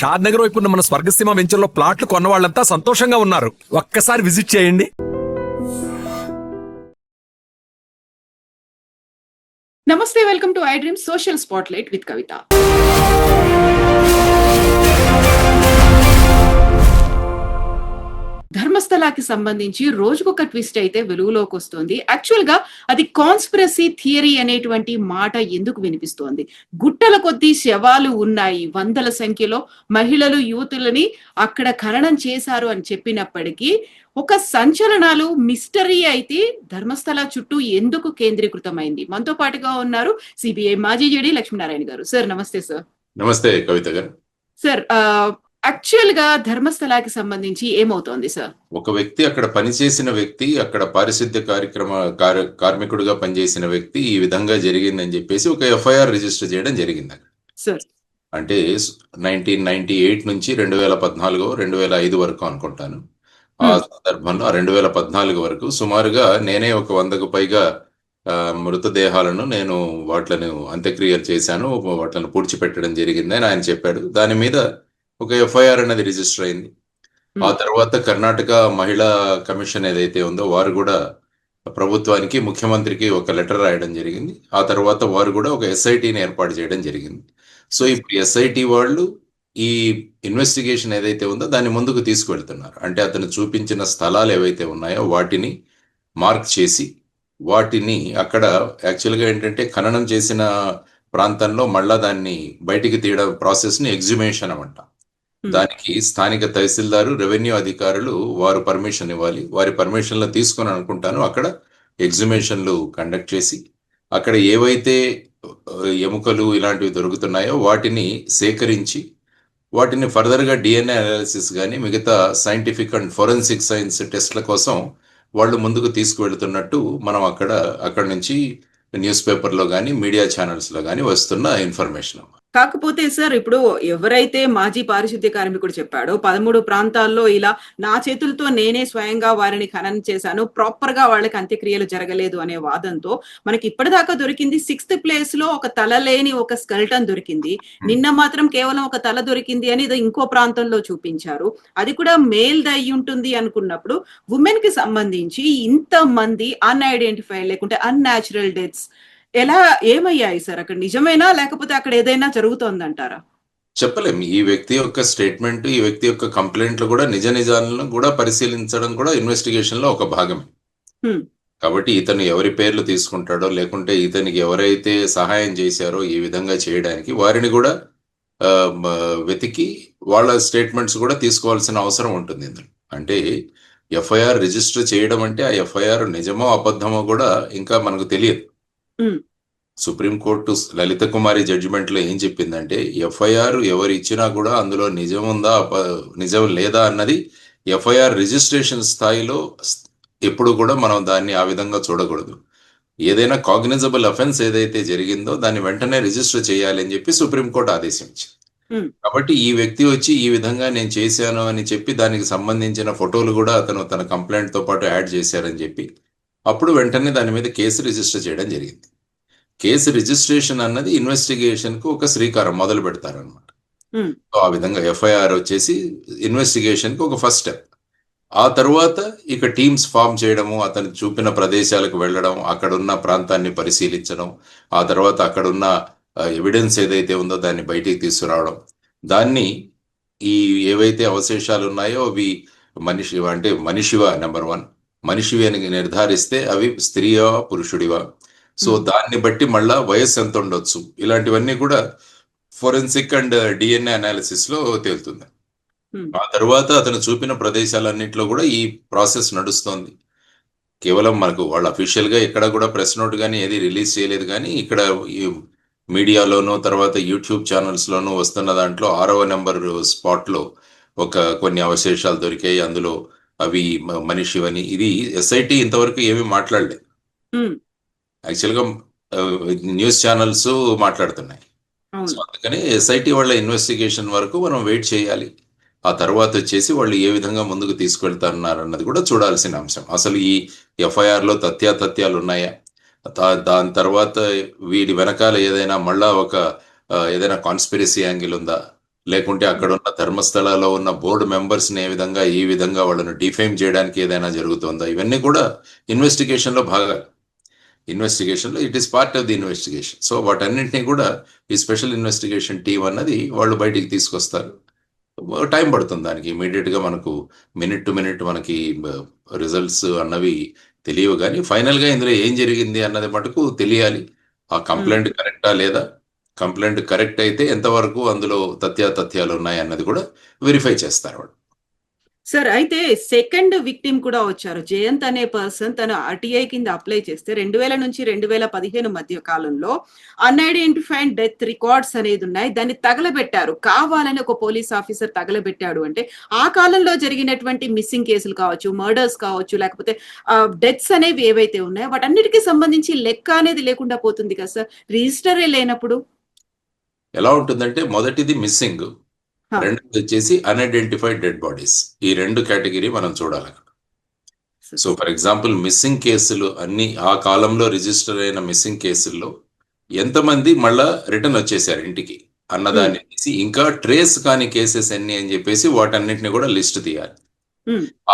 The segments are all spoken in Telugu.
షాద్ నగర్ వైపు ఉన్న మన స్వర్గసీమ వెంచర్లో ప్లాట్లు కొన్న వాళ్ళంతా సంతోషంగా ఉన్నారు. ఒక్కసారి విజిట్ చేయండి. నమస్తే, welcome to I dream social spotlight with Kavitha. ధర్మస్థలాకి సంబంధించి రోజుకొక ట్విస్ట్ అయితే వెలుగులోకి వస్తుంది. యాక్చువల్ గా అది కాన్స్పిరసీ థియరీ అనేటువంటి మాట ఎందుకు వినిపిస్తోంది? గుట్టల కొద్దీ శవాలు ఉన్నాయి, వందల సంఖ్యలో మహిళలు యువతులని అక్కడ ఖననం చేశారు అని చెప్పినప్పటికీ ఒక సంచలనాలు మిస్టరీ అయితే ధర్మస్థల చుట్టూ ఎందుకు కేంద్రీకృతమైంది? మనతో పాటుగా ఉన్నారు సిబిఐ మాజీ జేడీ లక్ష్మీనారాయణ గారు. సార్ నమస్తే. సార్ నమస్తే కవిత గారు. సార్, యాక్చువల్ గా ధర్మస్థలాకి సంబంధించి ఏమవుతోంది సార్? ఒక వ్యక్తి, అక్కడ పనిచేసిన వ్యక్తి, అక్కడ పారిశుద్ధ్య కార్మికుడిగా పనిచేసిన వ్యక్తి ఈ విధంగా జరిగిందని చెప్పేసి ఒక ఎఫ్ఐఆర్ రిజిస్టర్ చేయడం జరిగింది అక్కడ. సార్ అంటే 1998 నుంచి 2014 2005 వరకు అనుకుంటాను. ఆ సందర్భంలో 2014 వరకు సుమారుగా నేనే ఒక 100కు పైగా మృతదేహాలను నేను వాటిని అంత్యక్రియలు చేశాను, వాటిని పూడ్చిపెట్టడం జరిగిందని ఆయన చెప్పాడు. దాని మీద ఒక ఎఫ్ఐఆర్ అనేది రిజిస్టర్ అయింది. ఆ తర్వాత కర్ణాటక మహిళా కమిషన్ ఏదైతే ఉందో వారు కూడా ప్రభుత్వానికి, ముఖ్యమంత్రికి ఒక లెటర్ రాయడం జరిగింది. ఆ తర్వాత వారు కూడా ఒక ఎస్ఐటిని ఏర్పాటు చేయడం జరిగింది. సో ఇప్పుడు ఎస్ఐటి వాళ్ళు ఈ ఇన్వెస్టిగేషన్ ఏదైతే ఉందో దాన్ని ముందుకు తీసుకువెళ్తున్నారు. అంటే అతను చూపించిన స్థలాలు ఏవైతే ఉన్నాయో వాటిని మార్క్ చేసి వాటిని అక్కడ యాక్చువల్గా ఏంటంటే ఖననం చేసిన ప్రాంతంలో మళ్ళా దాన్ని బయటికి తీయడం ప్రాసెస్ని ఎగ్జిబిషన్ అంట. దానికి స్థానిక తహసీల్దారు, రెవెన్యూ అధికారులు వారు పర్మిషన్ ఇవ్వాలి. వారి పర్మిషన్లు తీసుకొని అనుకుంటాను అక్కడ ఎగ్జిబిషన్లు కండక్ట్ చేసి అక్కడ ఏవైతే ఎముకలు ఇలాంటివి దొరుకుతున్నాయో వాటిని సేకరించి వాటిని ఫర్దర్గా డిఎన్ఏ అనాలిసిస్ కానీ మిగతా సైంటిఫిక్ అండ్ ఫోరెన్సిక్ సైన్స్ టెస్ట్ల కోసం వాళ్ళు ముందుకు తీసుకువెళ్తున్నట్టు మనం అక్కడ నుంచి న్యూస్ పేపర్లో కానీ మీడియా ఛానల్స్లో కానీ వస్తున్న ఇన్ఫర్మేషన్. కాకపోతే సార్, ఇప్పుడు ఎవరైతే మాజీ పారిశుద్ధ్య కార్మికుడు చెప్పాడో 13 ప్రాంతాల్లో ఇలా నా చేతులతో నేనే స్వయంగా వారిని ఖననం చేశాను, ప్రాపర్ గా వాళ్ళకి అంత్యక్రియలు జరగలేదు అనే వాదంతో మనకి ఇప్పటిదాకా దొరికింది 6th ప్లేస్ లో ఒక తల లేని ఒక స్కెల్టన్ దొరికింది. నిన్న మాత్రం కేవలం ఒక తల దొరికింది అని ఇంకో ప్రాంతంలో చూపించారు. అది కూడా మేల్ అయి ఉంటుంది అనుకున్నప్పుడు ఉమెన్ కి సంబంధించి ఇంత మంది అన్ఐడెంటిఫైడ్ లేకుంటే అన్యాచురల్ డెత్స్ ఎలా ఏమయ్యాయి సార్? అక్కడ నిజమేనా లేకపోతే అక్కడ ఏదైనా జరుగుతోందంటారా? చెప్పలేం. ఈ వ్యక్తి యొక్క స్టేట్మెంట్, ఈ వ్యక్తి యొక్క కంప్లైంట్లు కూడా నిజాలను కూడా పరిశీలించడం కూడా ఇన్వెస్టిగేషన్ లో ఒక భాగమే. కాబట్టి ఇతను ఎవరి పేర్లు తీసుకుంటాడో లేకుంటే ఇతనికి ఎవరైతే సహాయం చేశారో ఈ విధంగా చేయడానికి వారిని కూడా వెతికి వాళ్ళ స్టేట్మెంట్స్ కూడా తీసుకోవాల్సిన అవసరం ఉంటుంది. అంటే ఎఫ్ఐఆర్ రిజిస్టర్ చేయడం అంటే ఆ ఎఫ్ఐఆర్ నిజమో అబద్ధమో కూడా ఇంకా మనకు తెలియదు. సుప్రీంకోర్టు లలిత కుమారి జడ్జిమెంట్ లో ఏం చెప్పిందంటే ఎఫ్ఐఆర్ ఎవరు ఇచ్చినా కూడా అందులో నిజం ఉందా నిజం లేదా అన్నది ఎఫ్ఐఆర్ రిజిస్ట్రేషన్ స్థాయిలో ఎప్పుడు కూడా మనం దాన్ని ఆ విధంగా చూడకూడదు. ఏదైనా కాగ్నిజబుల్ అఫెన్స్ ఏదైతే జరిగిందో దాన్ని వెంటనే రిజిస్టర్ చేయాలి అని చెప్పి సుప్రీంకోర్టు ఆదేశించింది. కాబట్టి ఈ వ్యక్తి వచ్చి ఈ విధంగా నేను చేశాను అని చెప్పి దానికి సంబంధించిన ఫోటోలు కూడా అతను తన కంప్లైంట్ తో పాటు యాడ్ చేశారని చెప్పి అప్పుడు వెంటనే దాని మీద కేసు రిజిస్టర్ చేయడం జరిగింది. కేసు రిజిస్ట్రేషన్ అన్నది ఇన్వెస్టిగేషన్ కు ఒక శ్రీకారం మొదలు పెడతారనమాట. ఆ విధంగా ఎఫ్ఐఆర్ వచ్చేసి ఇన్వెస్టిగేషన్ కు ఒక ఫస్ట్ స్టెప్. ఆ తర్వాత ఇక టీమ్స్ ఫామ్ చేయడము, అతను చూపిన ప్రదేశాలకు వెళ్ళడం, అక్కడున్న ప్రాంతాన్ని పరిశీలించడం, ఆ తర్వాత అక్కడున్న ఎవిడెన్స్ ఏదైతే ఉందో దాన్ని బయటికి తీసుకురావడం, దాన్ని ఈ ఏవైతే అవశేషాలు ఉన్నాయో అవి మనిషివా నెంబర్ 1 మనిషివి అని నిర్ధారిస్తే అవి స్త్రీయా పురుషుడివా, సో దాన్ని బట్టి మళ్ళా వయస్సు ఎంత ఉండొచ్చు, ఇలాంటివన్నీ కూడా ఫోరెన్సిక్ అండ్ డిఎన్ఏ అనాలిసిస్ లో తేలుతుంది. ఆ తర్వాత అతను చూపిన ప్రదేశాలన్నింటిలో కూడా ఈ ప్రాసెస్ నడుస్తోంది. కేవలం మనకు వాళ్ళు అఫీషియల్ గా ఎక్కడ కూడా ప్రెస్ నోట్ కానీ ఏది రిలీజ్ చేయలేదు, కానీ ఇక్కడ ఈ మీడియాలోనూ తర్వాత యూట్యూబ్ ఛానల్స్ లోనూ వస్తున్న దాంట్లో 6వ నెంబర్ స్పాట్ లో కొన్ని అవశేషాలు దొరికాయి. అందులో అవి మనిషివని ఇది ఎస్ఐటి ఇంతవరకు ఏమీ మాట్లాడలేదు. యాక్చువల్గా న్యూస్ ఛానల్స్ మాట్లాడుతున్నాయి. సో అందుకని ఎస్ఐటి వాళ్ళ ఇన్వెస్టిగేషన్ వరకు మనం వెయిట్ చేయాలి. ఆ తర్వాత వచ్చేసి వాళ్ళు ఏ విధంగా ముందుకు తీసుకెళ్తారన్నారు అన్నది కూడా చూడాల్సిన అంశం. అసలు ఈ ఎఫ్ఐఆర్ లో తథ్యాలు ఉన్నాయా, దాని తర్వాత వీడి వెనకాల ఏదైనా మళ్ళా ఏదైనా కాన్స్పిరసీ యాంగిల్ ఉందా, లేకుంటే అక్కడ ఉన్న ధర్మస్థలాలో ఉన్న బోర్డు మెంబర్స్ని ఈ విధంగా వాళ్ళను డిఫేమ్ చేయడానికి ఏదైనా జరుగుతుందా, ఇవన్నీ కూడా ఇన్వెస్టిగేషన్లో భాగాలు. ఇన్వెస్టిగేషన్లో it is part of the investigation. So వాటన్నింటినీ కూడా ఈ స్పెషల్ ఇన్వెస్టిగేషన్ టీం అన్నది వాళ్ళు బయటికి తీసుకొస్తారు. టైం పడుతుంది దానికి. ఇమీడియట్గా మనకు మినిట్ టు మినిట్ మనకి రిజల్ట్స్ అన్నవి తెలియవు, కానీ ఫైనల్గా ఇందులో ఏం జరిగింది అన్నది మటుకు తెలియాలి. ఆ కంప్లైంట్ కరెక్టా లేదా, కంప్లైంట్ కరెక్ట్ అయితే ఎంతవరకు అందులో తథ్యాలు ఉన్నాయి అన్నది కూడా వెరిఫై చేస్తారు వాళ్ళు. సార్ అయితే సెకండ్ విక్టిమ్ కూడా వచ్చారు. జయంత్ అనే పర్సన్ తను ఆర్టీఐ కింద అప్లై చేస్తే 2000 నుంచి 2015 మధ్య కాలంలో అన్ఐడెంటిఫైడ్ డెత్ రికార్డ్స్ అనేది ఉన్నాయి. దాన్ని తగలబెట్టారు, కావాలని ఒక పోలీస్ ఆఫీసర్ తగలబెట్టాడు అంటే ఆ కాలంలో జరిగినటువంటి మిస్సింగ్ కేసులు కావచ్చు, మర్డర్స్ కావచ్చు, లేకపోతే డెత్స్ అనేవి ఏవైతే ఉన్నాయో వాటన్నిటికీ సంబంధించి లెక్క అనేది లేకుండా పోతుంది కదా సార్, రిజిస్టరే లేనప్పుడు. ఎలా ఉంటుందంటే మొదటిది మిస్సింగ్, రెండోది వచ్చేసి అన్ఐడెంటిఫైడ్ డెడ్ బాడీస్. ఈ రెండు కేటగిరీ మనం చూడాలి. సో ఫర్ ఎగ్జాంపుల్ మిస్సింగ్ కేసులు అన్ని ఆ కాలంలో రిజిస్టర్ అయిన మిస్సింగ్ కేసుల్లో ఎంతమంది మళ్ళా రిటర్న్ వచ్చేసారు ఇంటికి అన్నదాన్ని తీసి, ఇంకా ట్రేస్ కాని కేసెస్ ఎన్ని అని చెప్పేసి వాటన్నిటిని కూడా లిస్ట్ తీయాలి.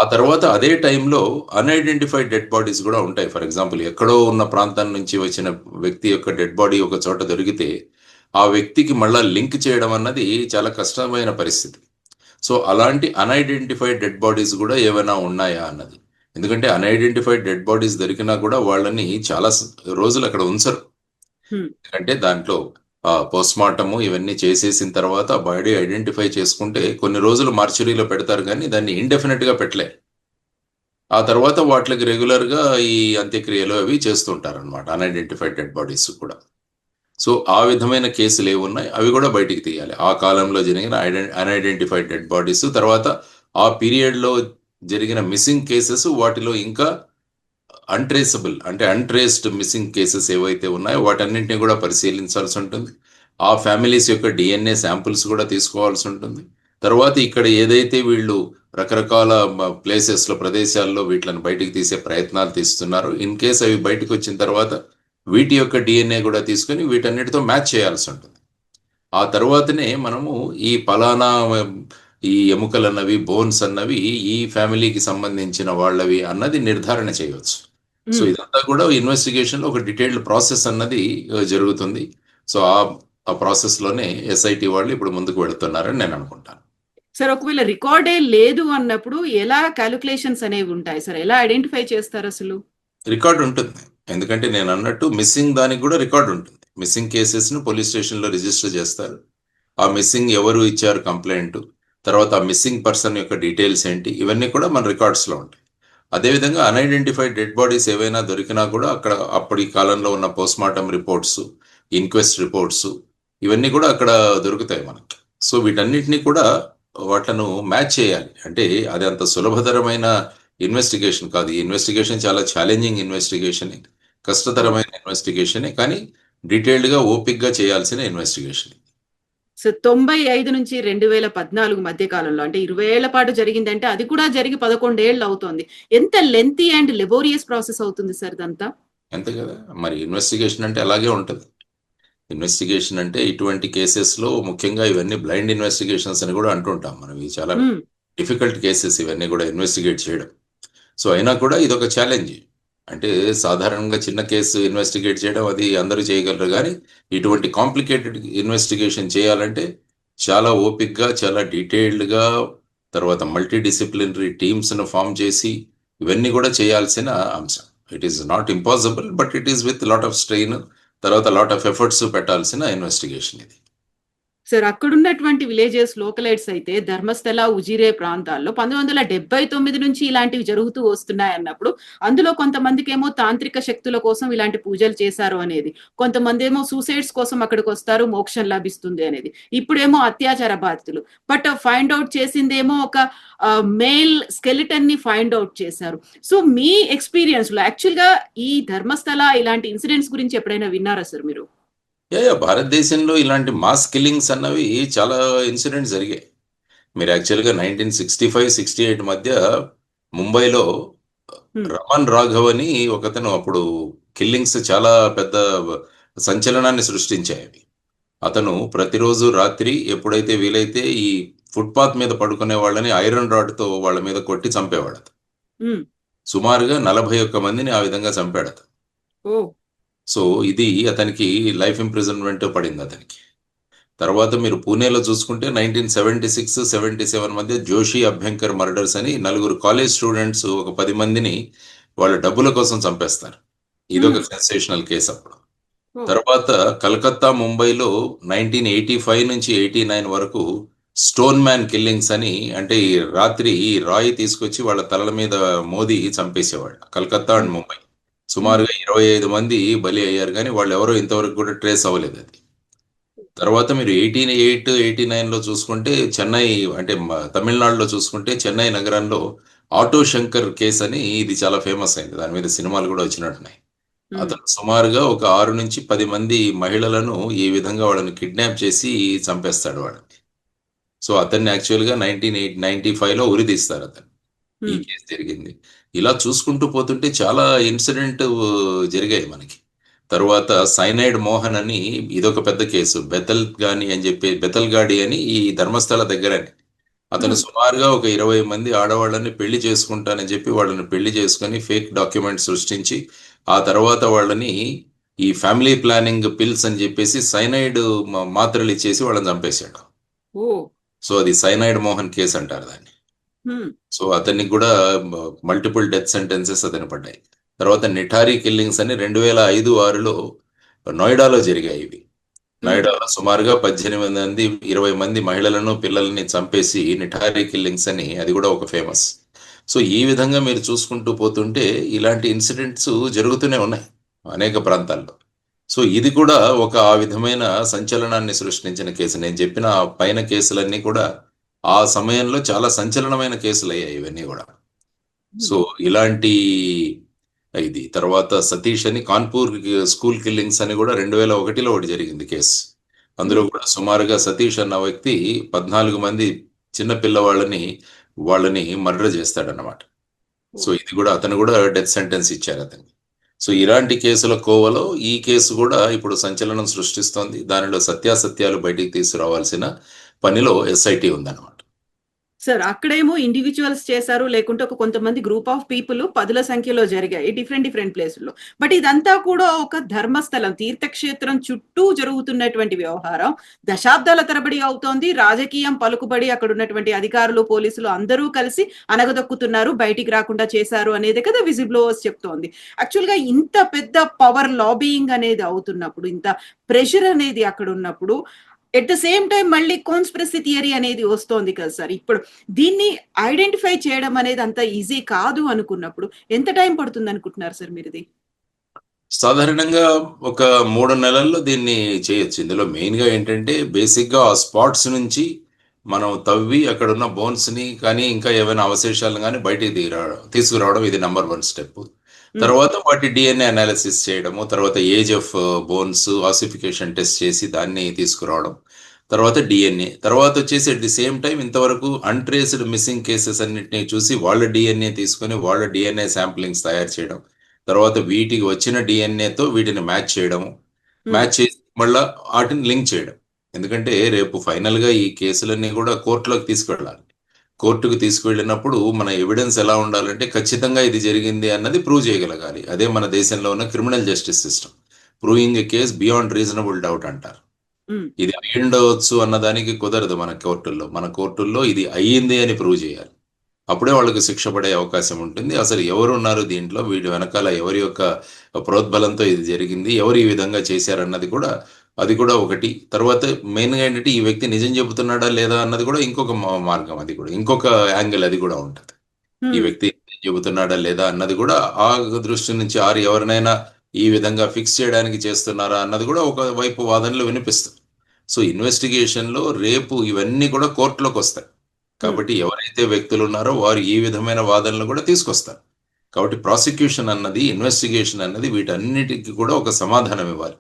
ఆ తర్వాత అదే టైంలో అన్ఐడెంటిఫైడ్ డెడ్ బాడీస్ కూడా ఉంటాయి. ఫర్ ఎగ్జాంపుల్ ఎక్కడో ఉన్న ప్రాంతం నుంచి వచ్చిన వ్యక్తి యొక్క డెడ్ బాడీ ఒక చోట దొరికితే ఆ వ్యక్తికి మళ్ళా లింక్ చేయడం అన్నది చాలా కష్టమైన పరిస్థితి. సో అలాంటి అన్ఐడెంటిఫైడ్ డెడ్ బాడీస్ కూడా ఏమైనా ఉన్నాయా అన్నది. ఎందుకంటే అన్ఐడెంటిఫైడ్ డెడ్ బాడీస్ దొరికినా కూడా వాళ్ళని చాలా రోజులు అక్కడ ఉంచరు. ఎందుకంటే దాంట్లో పోస్ట్ మార్టము ఇవన్నీ చేసేసిన తర్వాత ఆ బాడీ ఐడెంటిఫై చేసుకుంటే కొన్ని రోజులు మార్చురీలో పెడతారు, కానీ దాన్ని ఇండెఫినెట్ గా పెట్టలే. ఆ తర్వాత వాటికి రెగ్యులర్ గా ఈ అంత్యక్రియలు అవి చేస్తుంటారు అనమాట, అన్ఐడెంటిఫైడ్ డెడ్ బాడీస్ కూడా. సో ఆ విధమైన కేసులు ఏవి ఉన్నాయి అవి కూడా బయటికి తీయాలి. ఆ కాలంలో జరిగిన అన్ఐడెంటిఫైడ్ డెడ్ బాడీస్, తర్వాత ఆ పీరియడ్లో జరిగిన మిస్సింగ్ కేసెస్, వాటిలో ఇంకా అన్ట్రేసబుల్ అంటే అన్ట్రేస్డ్ మిస్సింగ్ కేసెస్ ఏవైతే ఉన్నాయో వాటన్నింటినీ కూడా పరిశీలించాల్సి ఉంటుంది. ఆ ఫ్యామిలీస్ యొక్క డిఎన్ఏ శాంపుల్స్ కూడా తీసుకోవాల్సి ఉంటుంది. తర్వాత ఇక్కడ ఏదైతే వీళ్ళు రకరకాల ప్లేసెస్లో ప్రదేశాల్లో వీటిని బయటికి తీసే ప్రయత్నాలు తీస్తున్నారు, ఇన్ కేస్ అవి బయటకు వచ్చిన తర్వాత వీటి యొక్క డిఎన్ఏ కూడా తీసుకొని వీటన్నిటితో మ్యాచ్ చేయాల్సి ఉంటుంది. ఆ తర్వాతనే మనము ఈ పలానా ఈ ఎముకలు అన్నవి, బోన్స్ అన్నవి ఈ ఫ్యామిలీకి సంబంధించిన వాళ్ళవి అన్నది నిర్ధారణ చేయవచ్చు. సో ఇదంతా కూడా ఇన్వెస్టిగేషన్ లో ఒక డీటెయిల్డ్ ప్రాసెస్ అన్నది జరుగుతుంది. సో ఆ ప్రాసెస్ లోనే ఎస్ఐటి వాళ్ళు ఇప్పుడు ముందుకు వెళుతున్నారని నేను అనుకుంటాను. సార్ ఒకవేళ రికార్డే లేదు అన్నప్పుడు ఎలా క్యాలిక్యులేషన్స్ అనేవి ఉంటాయి సార్, ఎలా ఐడెంటిఫై చేస్తారు అసలు? రికార్డు ఉంటుంది, ఎందుకంటే నేను అన్నట్టు మిస్సింగ్ దానికి కూడా రికార్డు ఉంటుంది. మిస్సింగ్ కేసెస్ను పోలీస్ స్టేషన్లో రిజిస్టర్ చేస్తారు. ఆ మిస్సింగ్ ఎవరు ఇచ్చారు కంప్లైంట్, తర్వాత ఆ మిస్సింగ్ పర్సన్ యొక్క డీటెయిల్స్ ఏంటి, ఇవన్నీ కూడా మన రికార్డ్స్లో ఉంటాయి. అదేవిధంగా అన్ఐడెంటిఫైడ్ డెడ్ బాడీస్ ఏవైనా దొరికినా కూడా అక్కడ అప్పటి కాలంలో ఉన్న post mortem reports, inquest reports ఇవన్నీ కూడా అక్కడ దొరుకుతాయి మనకి. సో వీటన్నిటిని కూడా వాటిను మ్యాచ్ చేయాలి. అంటే అది అంత సులభతరమైన ఇన్వెస్టిగేషన్ కాదు. ఈ ఇన్వెస్టిగేషన్ చాలా ఛాలెంజింగ్ ఇన్వెస్టిగేషన్, కష్టతరమైన ఇన్వెస్టిగేషనే, కానీ డీటెయిల్డ్గా ఓపిక్గా చేయాల్సిన ఇన్వెస్టిగేషన్. సో 95 నుంచి 2014 మధ్య కాలంలో అంటే 20 ఏళ్ల పాటు జరిగిందంటే అది కూడా జరిగి 11 ఏళ్ళు అవుతోంది. ఎంత లెంతీ అండ్ లెబోరియస్ ప్రాసెస్ అవుతుంది సార్ ఇదంతా? అంతే కదా, మరి ఇన్వెస్టిగేషన్ అంటే అలాగే ఉంటుంది. ఇన్వెస్టిగేషన్ అంటే ఇటువంటి కేసెస్లో ముఖ్యంగా ఇవన్నీ బ్లైండ్ ఇన్వెస్టిగేషన్స్ అని కూడా అంటుంటాం మనం. ఇవి చాలా డిఫికల్ట్ కేసెస్ ఇవన్నీ కూడా ఇన్వెస్టిగేట్ చేయడం. సో అయినా కూడా ఇది ఒక ఛాలెంజ్. అంటే సాధారణంగా చిన్న కేసు ఇన్వెస్టిగేట్ చేయడం అది అందరూ చేయగలరు, కానీ ఇటువంటి కాంప్లికేటెడ్ ఇన్వెస్టిగేషన్ చేయాలంటే చాలా ఓపిక్గా, చాలా డీటెయిల్డ్గా, తర్వాత మల్టీ డిసిప్లినరీ టీమ్స్ను ఫామ్ చేసి ఇవన్నీ కూడా చేయాల్సిన అంశం. It is not impossible, but it is with lot of strain, తర్వాత లాట్ ఆఫ్ ఎఫర్ట్స్ పెట్టాల్సిన ఇన్వెస్టిగేషన్ ఇది. సార్ అక్కడున్నటువంటి విలేజెస్ లోకలైట్స్ అయితే ధర్మస్థల, ఉజిరే ప్రాంతాల్లో 1979 నుంచి ఇలాంటివి జరుగుతూ వస్తున్నాయి అన్నప్పుడు అందులో కొంతమందికి ఏమో తాంత్రిక శక్తుల కోసం ఇలాంటి పూజలు చేశారు అనేది, కొంతమంది ఏమో సూసైడ్స్ కోసం అక్కడికి వస్తారు, మోక్షం లభిస్తుంది అనేది, ఇప్పుడేమో అత్యాచార బాధితులు. బట్ ఫైండ్ అవుట్ చేసిందేమో ఒక మేల్ స్కెలిటన్ ని ఫైండ్ అవుట్ చేశారు. సో మీ ఎక్స్పీరియన్స్ లో యాక్చువల్ గా ఈ ధర్మస్థల ఇలాంటి ఇన్సిడెంట్స్ గురించి ఎప్పుడైనా విన్నారా సార్ మీరు? భారతదేశంలో ఇలాంటి మాస్ కిల్లింగ్స్ అన్నవి చాలా ఇన్సిడెంట్స్ జరిగాయి. మీరు యాక్చువల్గా 1965-68 మధ్య ముంబైలో రమన్ రాఘవ్ అని ఒకతను, అప్పుడు కిల్లింగ్స్ చాలా పెద్ద సంచలనాన్ని సృష్టించాయి. అతను ప్రతిరోజు రాత్రి ఎప్పుడైతే వీలైతే ఈ ఫుట్పాత్ మీద పడుకునే వాళ్ళని ఐరన్ రాడ్‌తో వాళ్ళ మీద కొట్టి చంపేవాడు అతను. హ్మ్. సుమారుగా 41 మందిని ఆ విధంగా చంపాడు అతను. ఓహ్! సో, ఇది అతనికి లైఫ్ ఇంప్రిజన్‌మెంట్ పడింది అతనికి. తర్వాత మీరు పూణేలో చూసుకుంటే 1976, 77 మధ్య జోషి అభ్యంకర్ మర్డర్స్ అని నలుగురు కాలేజ్ స్టూడెంట్స్ ఒక 10 మందిని వాళ్ళ డబ్బుల కోసం చంపేస్తారు. ఇదొక హ్మ్. సెన్సేషనల్ కేస్ అప్పుడు. ఓహ్! తర్వాత కలకత్తా, ముంబైలో 1985 నుంచి 89 వరకు స్టోన్ మ్యాన్ కిల్లింగ్స్ అని అంటే ఈ రాత్రి ఈ రాయి తీసుకొచ్చి వాళ్ళ తలల మీద మోది చంపేసేవాళ్ళు. కలకత్తా అండ్ హ్మ్. ముంబై. హ్మ్. సుమారుగా 25 మంది బలి అయ్యారు గానీ వాళ్ళెవరో ఇంతవరకు కూడా ట్రేస్ అవ్వలేదది. తర్వాత మీరు 1888, 89లో చూసుకుంటే చెన్నై అంటే తమిళనాడులో చూసుకుంటే చెన్నై నగరంలో ఆటో శంకర్ కేస్ అని ఇది చాలా ఫేమస్ అయింది. దాని మీద సినిమాలు కూడా వచ్చినట్టున్నాయి. హ్మ్. అతను సుమారుగా ఒక 6-10 మంది మహిళలను ఈ విధంగా వాళ్ళని కిడ్నాప్ చేసి చంపేస్తాడు వాళ్ళని. సో, అతన్ని యాక్చువల్‌గా 1995లో ఉరితీస్తారు అతన్ని. ఈ హ్మ్. కేసు జరిగింది. ఇలా చూసుకుంటూ పోతుంటే చాలా ఇన్సిడెంట్ జరిగాయి మనకి. తరువాత సైనైడ్ మోహన్ అని ఇదొక పెద్ద కేసు. బెతల్గాడి అని ఈ ధర్మస్థల దగ్గరనే. అతను హ్మ్. సుమారుగా ఒక 20 మంది ఆడవాళ్ళని పెళ్లి చేసుకుంటానని చెప్పి వాళ్ళని పెళ్లి చేసుకొని ఫేక్ డాక్యుమెంట్స్ సృష్టించి, ఆ తర్వాత వాళ్ళని ఈ ఫ్యామిలీ ప్లానింగ్ పిల్స్ అని చెప్పేసి సైనైడ్ మాత్రలిచ్చేసి వాళ్ళని చంపేసాడు. ఓహ్! సో, అది సైనైడ్ మోహన్ కేస్ అంటారు దాన్ని. హ్మ్. సో, అతనికి గూడా మల్టిపుల్ డెత్ సెంటెన్సెస్ అతనికి పడ్డాయి. తర్వాత నిఠారీ కిల్లింగ్స్ అని 2005, 6లో నోయిడాలో జరిగాయి ఇవి. హ్మ్. నోయిడాలో సుమారుగా 18 మంది, 20 మంది మహిళలను, పిల్లల్ని చంపేసి నిఠారీ కిల్లింగ్స్ అని అది గూడా ఒక ఫేమస్. సో, ఈ విధంగా మీరు చూసుకుంటూ పోతుంటే ఇలాంటి ఇన్సిడెంట్స్ జరుగుతూనే ఉన్నాయి అనేక ప్రాంతాల్లో. సో, ఇది కూడా ఒక ఆ విధమైన సంచలనాన్ని సృష్టించిన కేసు. నేను చెప్పిన ఆ పైన కేసులన్నీ కూడా ఆ సమయంలో చాలా సంచలనమైన కేసులయ్యాయి ఇవన్నీ గూడా. హ్మ్. సో, ఇలాంటి ఇది. తర్వాత సతీష్ అని కాన్పూర్ స్కూల్ కిల్లింగ్స్ అని గూడా 2001లో ఒకటి జరిగింది కేసు. అందులో హ్మ్. కూడా సుమారుగా సతీష్ అన్న వ్యక్తి 14 మంది చిన్న పిల్లవాళ్ళని వాళ్ళని మర్డర్ చేస్తాడన్నమాట. సో, ఓహ్! ఇది గూడా అతను గూడా డెత్ సెంటెన్స్ ఇచ్చారతనికి. సో, ఇలాంటి కేసుల కోవలో ఈ కేసు గూడా ఇప్పుడు సంచలనం సృష్టిస్తోంది. దానిలో సత్యాసత్యాలు బయటికి తీసుకురావాల్సిన పనిలో ఎస్ఐటీ ఉందన్నమాట. సార్ అక్కడేమో ఇండివిడ్యువల్స్ చేశారు. లేకుంటే ఒక కొంతమంది గ్రూప్ ఆఫ్ పీపుల్ పదుల సంఖ్యలో జరిగాయి. డిఫరెంట్ డిఫరెంట్ ప్లేసుల్లో. బట్ ఇదంతా కూడా ఒక ధర్మస్థలం, తీర్థక్షేత్రం చుట్టూ జరుగుతున్నటువంటి వ్యవహారం. దశాబ్దాల తరబడి అవుతోంది. రాజకీయం పలుకుబడి అక్కడున్నటువంటి అధికారులు, పోలీసులు అందరూ కలిసి అణగదొక్కుతున్నారు. బయటికి రాకుండా చేశారు అనేదే కదా విజిల్ బ్లోవర్స్ చెప్తోంది. యాక్చువల్‌గా ఇంత పెద్ద పవర్ లాబీయింగ్ అనేది అవుతున్నప్పుడు, ఇంత ప్రెషర్ అనేది అక్కడున్నప్పుడు ఎట్ ద సేమ్ టైమ్ మళ్ళీ కాన్స్పిరసీ థియరీ అనేది వస్తోంది కదా సార్. ఇప్పుడు దీన్ని ఐడెంటిఫై చేయడం అనేది అంత ఈజీ కాదు అనుకున్నప్పుడు, ఎంత టైం పడుతుందనుకుంటున్నారు సార్ మీరిది? సాధారణంగా ఒక 3 నెలల్లో దీన్ని చేయొచ్చు. ఇందులో మెయిన్‌గా ఏంటంటే బేసిక్‌గా ఆ స్పాట్స్ నుంచి మనం తవ్వి అక్కడున్న బోన్స్‌ని కానీ, ఇంకా ఏవైనా అవశేషాలను గాని బయటికి తీసుకురావడం ఇది నంబర్ 1 స్టెప్పు. హ్మ్. తర్వాత వాటి డీఎన్ఏ అనాలిసిస్ చేయడము, తర్వాత age of bones ossification test చేసి దాన్ని తీసుకురావడం. తర్వాత డీఎన్ఏ. తర్వాతొచ్చేసి అట్ ది సేమ్ టైమ్ ఇంతవరకు అన్‌ట్రేస్డ్ మిస్సింగ్ కేసెస్ అన్నిటిని చూసి వాళ్ళ డీఎన్ఏ తీసుకొని, వాళ్ళ డీఎన్ఏ శాంప్లింగ్స్ తయారు చేయడం. తర్వాత వీటికి వచ్చిన డీఎన్ఏతో వీటిని మ్యాచ్ చేయడము. హ్మ్. మ్యాచ్ చేసి మళ్ళా ఆటిని లింక్ చేయడం. ఎందుకంటే రేపు ఫైనల్‌గా ఈ కేసులన్నీ గూడా కోర్ట్‌లోకి తీసుకెళ్ళాలి. కోర్ట్‌కి తీసుకువెళ్ళినప్పుడు మన ఎవిడెన్స్ ఎలా ఉండాలంటే ఖచ్చితంగా ఇది జరిగింది అన్నది ప్రూవ్ చేయగలగాలి. అదే మన దేశంలో ఉన్న criminal justice system. Proving a case beyond reasonable doubt అంటారు. హ్మ్. ఇది అయ్యుండవచ్చు అన్నదానికి కుదరదు మన కోర్టుల్లో. మన కోర్టుల్లో ఇది అయ్యింది అని ప్రూవ్ చేయాలి. అప్పుడే వాళ్ళకి శిక్ష పడే అవకాశం ఉంటుంది. అసలు ఎవరున్నారు దీంట్లో? వీటి వెనకాల ఎవరి యొక్క ప్రోద్బలంతో ఇది జరిగింది? ఎవరు ఈ విధంగా చేశారన్నది కూడా అది కూడా ఒకటి. తర్వాత మెయిన్‌గా ఏంటంటే ఈ వ్యక్తి నిజం చెబుతున్నాడా? లేదా? అన్నది కూడా ఇంకొక మార్గం అది కూడా. ఇంకొక యాంగిల్ అది కూడా ఉంటది. ఈ హ్మ్. వ్యక్తి నిజం చెబుతున్నాడా? లేదా? అన్నది కూడా ఆ దృష్టి నుంచి ఎవరినైనా ఈ విధంగా ఫిక్స్ చేయడానికి చేస్తున్నారా? అన్నది కూడా ఒక వైపు వాదనలు వినిపిస్తాయి. సో, ఇన్వెస్టిగేషన్‌లో రేపు ఇవన్నీ కూడా కోర్ట్‌లోకొస్తాయి. హ్మ్. కాబట్టి ఎవరైతే వ్యక్తులున్నారో వారు ఈ విధమైన వాదనలు కూడా తీసుకొస్తారు. కాబట్టి ప్రాసిక్యూషన్ అన్నది, ఇన్వెస్టిగేషన్ అన్నది వీటన్నిటికి కూడా ఒక సమాధానం ఇవ్వాలి.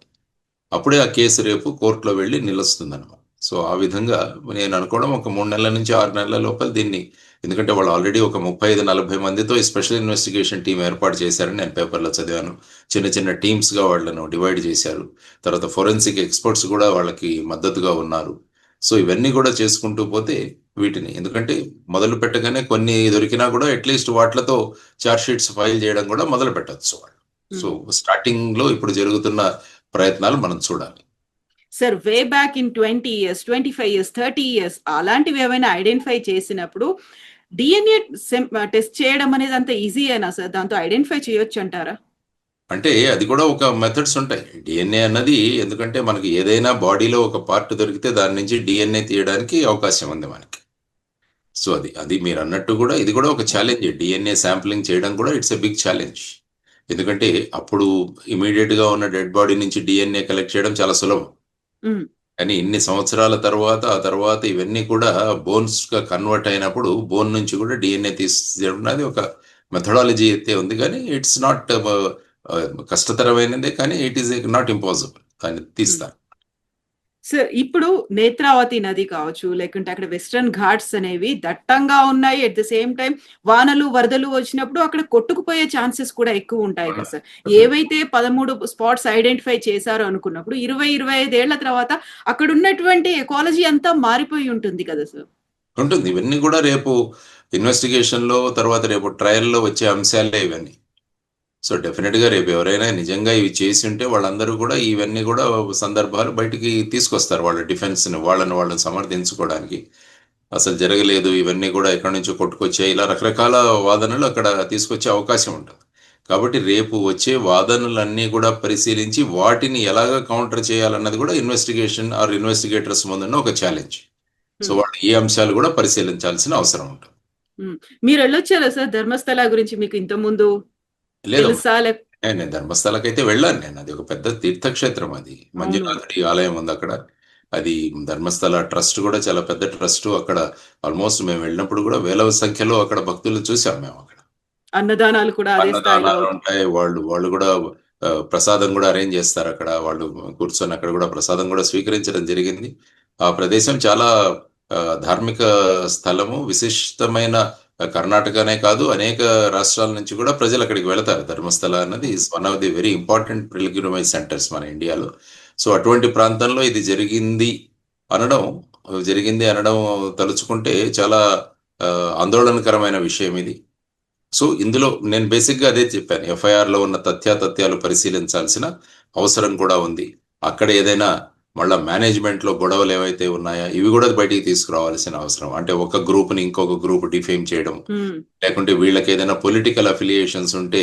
అప్పుడే ఆ కేసు రేపు కోర్ట్‌లో వెళ్లి నిలుస్తుందన్నమాట. సో ఆ విధంగా నేను అనుకోవడం ఒక 3 నెలల నుంచి 6 నెలల లోపల దీన్ని, ఎందుకంటే వాళ్ళు ఆల్రెడీ ఒక 35-40 మందితో స్పెషల్ ఇన్వెస్టిగేషన్ టీం ఏర్పాటు చేశారని నేను పేపర్లో చదివాను. చిన్న చిన్న టీమ్స్గా వాళ్ళను డివైడ్ చేశారు. తర్వాత ఫోరెన్సిక్ ఎక్స్పర్ట్స్ కూడా వాళ్ళకి మద్దతుగా ఉన్నారు. సో ఇవన్నీ కూడా చేసుకుంటూ పోతే వీటిని, ఎందుకంటే మొదలు పెట్టగానే కొన్ని దొరికినా కూడా అట్లీస్ట్ వాటిలతో చార్జ్ షీట్స్ ఫైల్ చేయడం కూడా మొదలు పెట్టచ్చు వాళ్ళు. సో స్టార్టింగ్లో ఇప్పుడు జరుగుతున్న ప్రయత్నాలు మనం చూడాలి. Sir way back in 20 years 25 years 30 years అలాంటివి ఏమైనా ఐడెంటిఫై చేసినప్పుడు డిఎన్ఏ టెస్ట్ చేయడం అనేది అంత ఈజీ అయినా సార్, దాంతో ఐడెంటిఫై చేయొచ్చు అంటారా? అంటే అది కూడా ఒక మెథడ్స్ ఉంటాయి. డిఎన్ఏ అన్నది, ఎందుకంటే మనకి ఏదైనా బాడీలో ఒక పార్ట్ దొరికితే దాని నుంచి డిఎన్ఏ తీయడానికి అవకాశం ఉంది మనకి. సో అది మీరు అన్నట్టు కూడా ఇది కూడా ఒక ఛాలెంజ్. డిఎన్ఏ శాంప్లింగ్ చేయడం కూడా ఇట్స్ ఎ బిగ్ ఛాలెంజ్. ఎందుకంటే అప్పుడు ఇమీడియట్ గా ఉన్న డెడ్ బాడీ నుంచి డిఎన్ఏ కలెక్ట్ చేయడం చాలా సులభం. కానీ ఇన్ని సంవత్సరాల తర్వాత ఆ తర్వాత ఇవన్నీ కూడా బోన్స్ గా కన్వర్ట్ అయినప్పుడు బోన్ నుంచి కూడా డిఎన్ఏ తీసేయడం అనేది ఒక మెథడాలజీ అయితే ఉంది. కానీ ఇట్స్ నాట్ కష్టతరమైనదే, కానీ ఇట్ ఈస్ నాట్ ఇంపాసిబుల్ దాన్ని తీస్తారు. సార్ ఇప్పుడు నేత్రావతి నది కావచ్చు, లేకుంటే అక్కడ వెస్టర్న్ ఘాట్స్ అనేవి దట్టంగా ఉన్నాయి. అట్ ద సేమ్ టైం వానలు వరదలు వచ్చినప్పుడు అక్కడ కొట్టుకుపోయే ఛాన్సెస్ కూడా ఎక్కువ ఉంటాయి కదా సార్. ఏవైతే 13 స్పాట్స్ ఐడెంటిఫై చేశారో అనుకున్నప్పుడు 20-25 ఏళ్ల తర్వాత అక్కడ ఉన్నటువంటి ఎకాలజీ అంతా మారిపోయి ఉంటుంది కదా సార్. ఉంటుంది. ఇవన్నీ కూడా రేపు ఇన్వెస్టిగేషన్ లో, తర్వాత రేపు ట్రయల్లో వచ్చే అంశాలే ఇవన్నీ. సో డెఫినెట్గా రేపు ఎవరైనా నిజంగా ఇవి చేసి ఉంటే వాళ్ళందరూ కూడా ఇవన్నీ కూడా సందర్భాలు బయటికి తీసుకొస్తారు. వాళ్ళ డిఫెన్స్ని, వాళ్ళని సమర్థించుకోవడానికి. అసలు జరగలేదు, ఇవన్నీ కూడా ఎక్కడి నుంచో కొట్టుకొచ్చాయి, ఇలా రకరకాల వాదనలు అక్కడ తీసుకొచ్చే అవకాశం ఉంటుంది. కాబట్టి రేపు వచ్చే వాదనలన్నీ కూడా పరిశీలించి వాటిని ఎలాగ కౌంటర్ చేయాలన్నది కూడా ఇన్వెస్టిగేషన్ ఆర్ ఇన్వెస్టిగేటర్స్ ముందున్న ఒక ఛాలెంజ్. సో వాళ్ళు ఈ అంశాలు కూడా పరిశీలించాల్సిన అవసరం ఉంటుంది. మీరు వెళ్ళొచ్చారా సార్ ధర్మస్థల గురించి మీకు ఇంత ముందు లేదు, తెలుసా? నేను ధర్మస్థలకైతే వెళ్ళాను. నేను, అది ఒక పెద్ద తీర్థక్షేత్రం. అది మంజునాథుడి ఆలయం ఉంది అక్కడ. అది ధర్మస్థల ట్రస్ట్ కూడా చాలా పెద్ద ట్రస్ట్. అక్కడ ఆల్మోస్ట్ మేము వెళ్ళినప్పుడు కూడా వేల సంఖ్యలో అక్కడ భక్తులు చూసాం మేము. అక్కడ అన్నదానాలు కూడా అదే స్థాయిలో అన్నదానాలు ఉంటాయి. వాళ్ళు కూడా ప్రసాదం కూడా అరేంజ్ చేస్తారు అక్కడ. వాళ్ళు కూర్చొని అక్కడ కూడా ప్రసాదం కూడా స్వీకరించడం జరిగింది. ఆ ప్రదేశం చాలా ధార్మిక స్థలము, విశిష్టమైన. కర్ణాటకనే కాదు, అనేక రాష్ట్రాల నుంచి కూడా ప్రజలు అక్కడికి వెళతారు. ధర్మస్థల అన్నది is one of the very important pilgrimage centres మన ఇండియాలో. సో అటువంటి ప్రాంతంలో ఇది జరిగింది అనడం తలుచుకుంటే చాలా ఆందోళనకరమైన విషయం ఇది. సో ఇందులో నేను బేసిక్గా అదే చెప్పాను, ఎఫ్ఐఆర్లో ఉన్న తథ్యాలు పరిశీలించాల్సిన అవసరం కూడా ఉంది. అక్కడ ఏదైనా మళ్ళీ మేనేజ్మెంట్లో గొడవలు ఏవైతే ఉన్నాయా ఇవి కూడా బయటికి తీసుకురావాల్సిన అవసరం. అంటే ఒక గ్రూప్ని ఇంకొక గ్రూప్ డిఫేమ్ చేయడం, లేకుంటే వీళ్ళకి ఏదైనా పొలిటికల్ అఫిలియేషన్స్ ఉంటే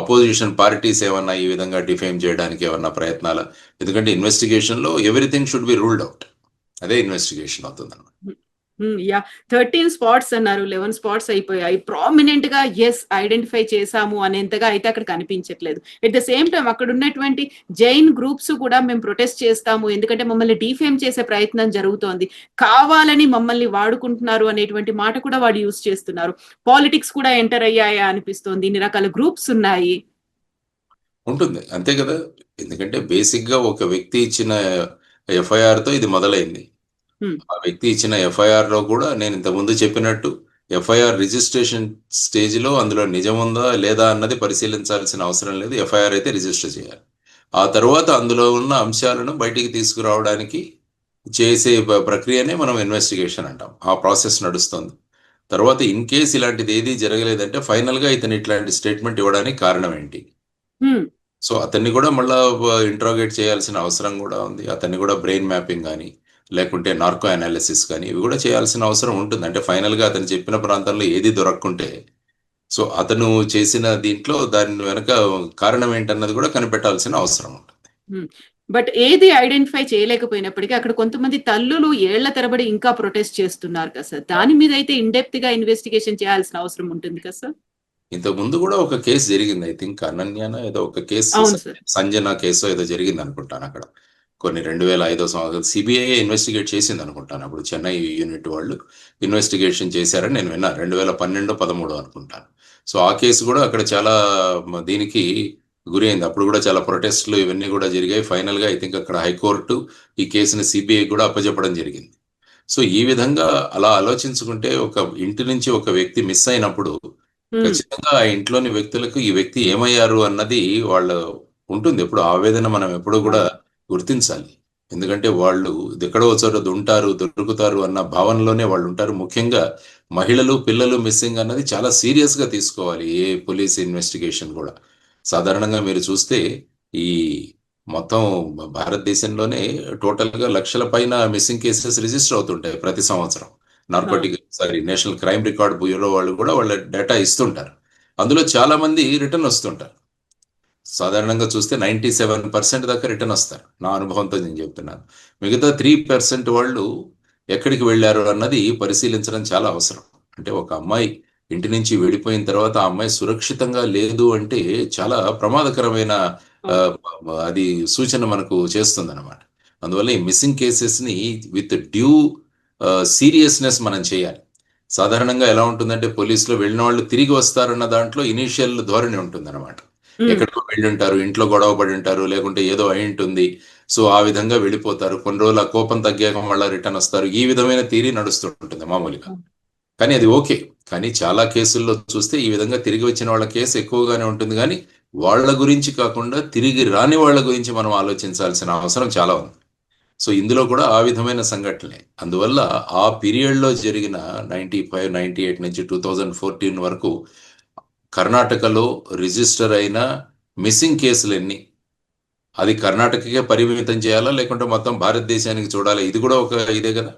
అపోజిషన్ పార్టీస్ ఏమన్నా ఈ విధంగా డిఫేమ్ చేయడానికి ఏమన్నా ప్రయత్నాలు. ఎందుకంటే ఇన్వెస్టిగేషన్లో everything should be ruled out. అదే ఇన్వెస్టిగేషన్ అవుతుంది అన్నమాట. 13 స్పాట్స్ అన్నారు, 11 స్పాట్స్ అయిపోయాయి. ప్రామినెంట్ గా ఎస్ ఐడెంటిఫై చేశాము అనేంతగా అయితే అక్కడ కనిపించట్లేదు. ఎట్ ద సేమ్ టైం అక్కడ ఉన్నటువంటి జైన్ గ్రూప్స్ కూడా మేము ప్రొటెస్ట్ చేస్తాము, ఎందుకంటే మమ్మల్ని డిఫేమ్ చేసే ప్రయత్నం జరుగుతోంది, కావాలని మమ్మల్ని వాడుకుంటున్నారు అనేటువంటి మాట కూడా వాడు యూజ్ చేస్తున్నారు. పాలిటిక్స్ కూడా ఎంటర్ అయ్యాయా అనిపిస్తోంది. ఇన్ని రకాల గ్రూప్స్ ఉన్నాయి. ఉంటుంది, అంతే కదా. ఎందుకంటే బేసిక్ గా ఒక వ్యక్తి ఇచ్చిన ఎఫ్ఐఆర్ తో ఇది మొదలైంది. ఆ వ్యక్తి ఇచ్చిన ఎఫ్ఐఆర్ లో కూడా నేను ఇంతకుముందు చెప్పినట్టు ఎఫ్ఐఆర్ రిజిస్ట్రేషన్ స్టేజ్ లో అందులో నిజం ఉందా లేదా అన్నది పరిశీలించాల్సిన అవసరం లేదు. ఎఫ్ఐఆర్ అయితే రిజిస్టర్ చేయాలి. ఆ తర్వాత అందులో ఉన్న అంశాలను బయటికి తీసుకురావడానికి చేసే ప్రక్రియనే మనం ఇన్వెస్టిగేషన్ అంటాం. ఆ ప్రాసెస్ నడుస్తుంది. తర్వాత ఇన్ కేస్ ఇలాంటిది ఏది జరగలేదంటే ఫైనల్ గా ఇతను ఇట్లాంటి స్టేట్మెంట్ ఇవ్వడానికి కారణం ఏంటి, సో అతన్ని కూడా మళ్ళా ఇంట్రాగేట్ చేయాల్సిన అవసరం కూడా ఉంది. అతన్ని కూడా బ్రెయిన్ మ్యాపింగ్ కానీ లేకుంటే నార్కో అనాలిసిస్ కానీ ఇవి కూడా చేయాల్సిన అవసరం ఉంటుంది. అంటే ఫైనల్గా అతను చెప్పిన ప్రాంతంలో ఏది దొరక్కుంటే సో అతను చేసిన దీంట్లో దాని వెనక కారణం ఏంటన్నది కూడా కనిపెట్టాల్సిన అవసరం ఉంటుంది. బట్ ఏది ఐడెంటిఫై చేయలేకపోయినప్పటికీ అక్కడ కొంతమంది తల్లులు ఏళ్ల తరబడి ఇంకా ప్రొటెస్ట్ చేస్తున్నారు కదా సార్. దాని మీద అయితే ఇన్డెప్త్ గా ఇన్వెస్టిగేషన్ చేయాల్సిన అవసరం ఉంటుంది కదా సార్. ఇంతకు ముందు కూడా ఒక కేసు జరిగింది, ఐ థింక్ అనన్యాన ఏదో ఒక కేసు, సంజన కేసు ఏదో జరిగింది అనుకుంటాను. అక్కడ కొన్ని 2005 సంవత్సరం సిబిఐ ఇన్వెస్టిగేట్ చేసింది అనుకుంటాను. అప్పుడు చెన్నై యూనిట్ వాళ్ళు ఇన్వెస్టిగేషన్ చేశారని నేను విన్నాను. 2012-13 అనుకుంటాను. సో ఆ కేసు కూడా అక్కడ చాలా దీనికి గురి అయింది. అప్పుడు కూడా చాలా ప్రొటెస్ట్లు ఇవన్నీ కూడా జరిగాయి. ఫైనల్ గా ఐ థింక్ అక్కడ హైకోర్టు ఈ కేసుని సిబిఐ కూడా అప్పచెప్పడం జరిగింది. సో ఈ విధంగా అలా ఆలోచించుకుంటే ఒక ఇంటి నుంచి ఒక వ్యక్తి మిస్ అయినప్పుడు ఖచ్చితంగా ఆ ఇంట్లోని వ్యక్తులకు ఈ వ్యక్తి ఏమయ్యారు అన్నది వాళ్ళ ఉంటుంది. ఎప్పుడు ఆవేదన మనం ఎప్పుడు కూడా గుర్తించాలి. ఎందుకంటే వాళ్ళు ఎక్కడో చోట ఉంటారు, దొరుకుతారు అన్న భావనలోనే వాళ్ళు ఉంటారు. ముఖ్యంగా మహిళలు, పిల్లలు మిస్సింగ్ అన్నది చాలా సీరియస్ గా తీసుకోవాలి ఏ పోలీస్ ఇన్వెస్టిగేషన్ కూడా. సాధారణంగా మీరు చూస్తే ఈ మొత్తం భారతదేశంలోనే టోటల్ గా లక్షల పైన మిస్సింగ్ కేసెస్ రిజిస్టర్ అవుతుంటాయి ప్రతి సంవత్సరం. నేషనల్ క్రైమ్ రికార్డ్ బ్యూరో వాళ్ళు కూడా వాళ్ళ డేటా ఇస్తుంటారు. అందులో చాలా మంది రిటర్న్ వస్తుంటారు. సాధారణంగా చూస్తే 97% దాకా రిటర్న్ వస్తారు. నా అనుభవంతో నేను చెప్తున్నాను. మిగతా 3% వాళ్ళు ఎక్కడికి వెళ్ళారు అన్నది పరిశీలించడం చాలా అవసరం. అంటే ఒక అమ్మాయి ఇంటి నుంచి వెళ్ళిపోయిన తర్వాత ఆ అమ్మాయి సురక్షితంగా లేదు అంటే చాలా ప్రమాదకరమైన అది సూచన మనకు చేస్తుంది అనమాట. అందువల్ల ఈ మిస్సింగ్ కేసెస్ ని విత్ డ్యూ సీరియస్నెస్ మనం చేయాలి. సాధారణంగా ఎలా ఉంటుందంటే పోలీసులో వెళ్ళిన వాళ్ళు తిరిగి వస్తారన్న దాంట్లో ఇనీషియల్ ధోరణి ఉంటుంది అనమాట. ఎక్కడికో వెళ్ళి ఉంటారు, ఇంట్లో గొడవ పడి ఉంటారు, లేకుంటే ఏదో అయి ఉంటుంది. సో ఆ విధంగా వెళ్ళిపోతారు. కొన్ని రోజులు ఆ కోపం తగ్గాక మళ్ళీ రిటర్న్ వస్తారు. ఈ విధమైన థియరీ నడుస్తుంటుంది మామూలుగా. కానీ అది ఓకే. కానీ చాలా కేసుల్లో చూస్తే ఈ విధంగా తిరిగి వచ్చిన వాళ్ళ కేసు ఎక్కువగానే ఉంటుంది. కానీ వాళ్ళ గురించి కాకుండా తిరిగి రాని వాళ్ళ గురించి మనం ఆలోచించాల్సిన అవసరం చాలా ఉంది. సో ఇందులో కూడా ఆ విధమైన సంఘటనలే. అందువల్ల ఆ పీరియడ్లో జరిగిన 95, 98 నుంచి 2014 వరకు కర్ణాటకలో రిజిస్టర్ అయిన మిస్సింగ్ కేసులు ఎన్ని, అది కర్ణాటకకే పరిమితం చేయాలా లేకుంటే మొత్తం భారతదేశానికి చూడాలా? ఇది కూడా ఒక ఇదే కదా.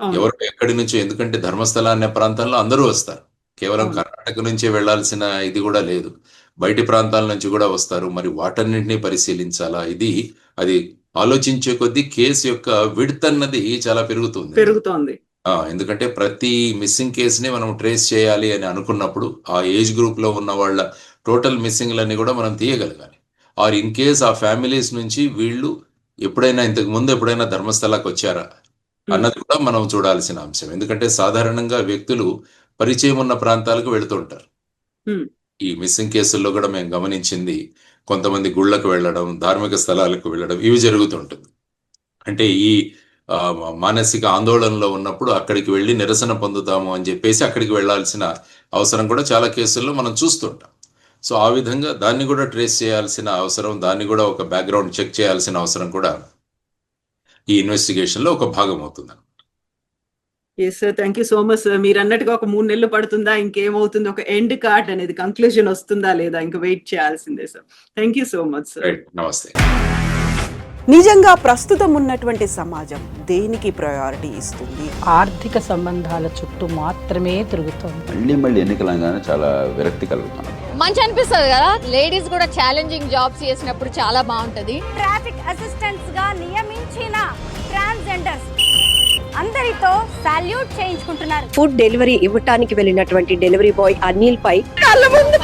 ఎవరు ఎక్కడి నుంచో, ఎందుకంటే ధర్మస్థల అనే ప్రాంతంలో అందరూ వస్తారు. కేవలం కర్ణాటక నుంచే వెళ్లాల్సిన ఇది కూడా లేదు, బయటి ప్రాంతాల నుంచి కూడా వస్తారు. మరి వాటన్నింటినీ పరిశీలించాలా? అది ఆలోచించే కొద్దీ కేసు యొక్క విడ్త్ అన్నది చాలా పెరుగుతుంది. ఎందుకంటే ప్రతి మిస్సింగ్ కేసుని మనం ట్రేస్ చేయాలి అని అనుకున్నప్పుడు ఆ ఏజ్ గ్రూప్ లో ఉన్న వాళ్ళ టోటల్ మిస్సింగ్లన్నీ కూడా మనం తీయగలగాలి. ఆర్ ఇన్ కేస్ ఆ ఫ్యామిలీస్ నుంచి వీళ్ళు ఇంతకు ముందు ఎప్పుడైనా ధర్మస్థలాకి వచ్చారా అన్నది కూడా మనం చూడాల్సిన అంశం. ఎందుకంటే సాధారణంగా వ్యక్తులు పరిచయం ఉన్న ప్రాంతాలకు వెళుతుంటారు. ఈ మిస్సింగ్ కేసుల్లో కూడా మేము గమనించింది కొంతమంది గుళ్ళకు వెళ్ళడం, ధార్మిక స్థలాలకు వెళ్ళడం, ఇవి జరుగుతుంటుంది. అంటే ఈ మానసిక ఆందోళనలో ఉన్నప్పుడు అక్కడికి వెళ్ళి నిరసన పొందుతాము అని చెప్పేసి అక్కడికి వెళ్లాల్సిన అవసరం కూడా చాలా కేసుల్లో మనం చూస్తుంటాం. సో ఆ విధంగా దాన్ని కూడా ట్రేస్ చేయాల్సిన అవసరం, దాన్ని కూడా ఒక బ్యాక్గ్రౌండ్ చెక్ చేయాల్సిన అవసరం కూడా ఈ ఇన్వెస్టిగేషన్ లో ఒక భాగం అవుతుంది. Yes sir, thank you so much sir. మీరు అన్నట్టుగా ఒక 3 నెలలు పడుతుందా, ఇంకేమవుతుంది, ఒక ఎండ్ కార్డ్ అనేది కంక్లూజన్ వస్తుందా లేదా, ఇంకా వెయిట్ చేయాల్సిందే sir. Thank you so much sir. నమస్తే. నిజంగా ప్రస్తుతం ఉన్నటువంటి సమాజం దేనికి ప్రయారిటీ ఇస్తుంది? ఆర్థిక సంబంధాల చుట్టూ మాత్రమే తిరుగుతోంది. మళ్ళీ ఎన్నికలంగానే చాలా విరక్తి కలుగుతున్నాం. మంచి అనిపిస్తుంది కదా, లేడీస్ కూడా ఛాలెంజింగ్ జాబ్స్ చేసినప్పుడు చాలా బాగుంటది. ట్రాఫిక్ అసిస్టెంట్స్ గా నియమించిన ట్రాన్స్జెండర్స్ అందరితో సాల్యూట్ చేయించుకుంటున్నారు. ఫుడ్ డెలివరీ ఇవ్వటానికి వెళ్ళినటువంటి డెలివరీ బాయ్ అనిల్ పై కళ్ళ ముందు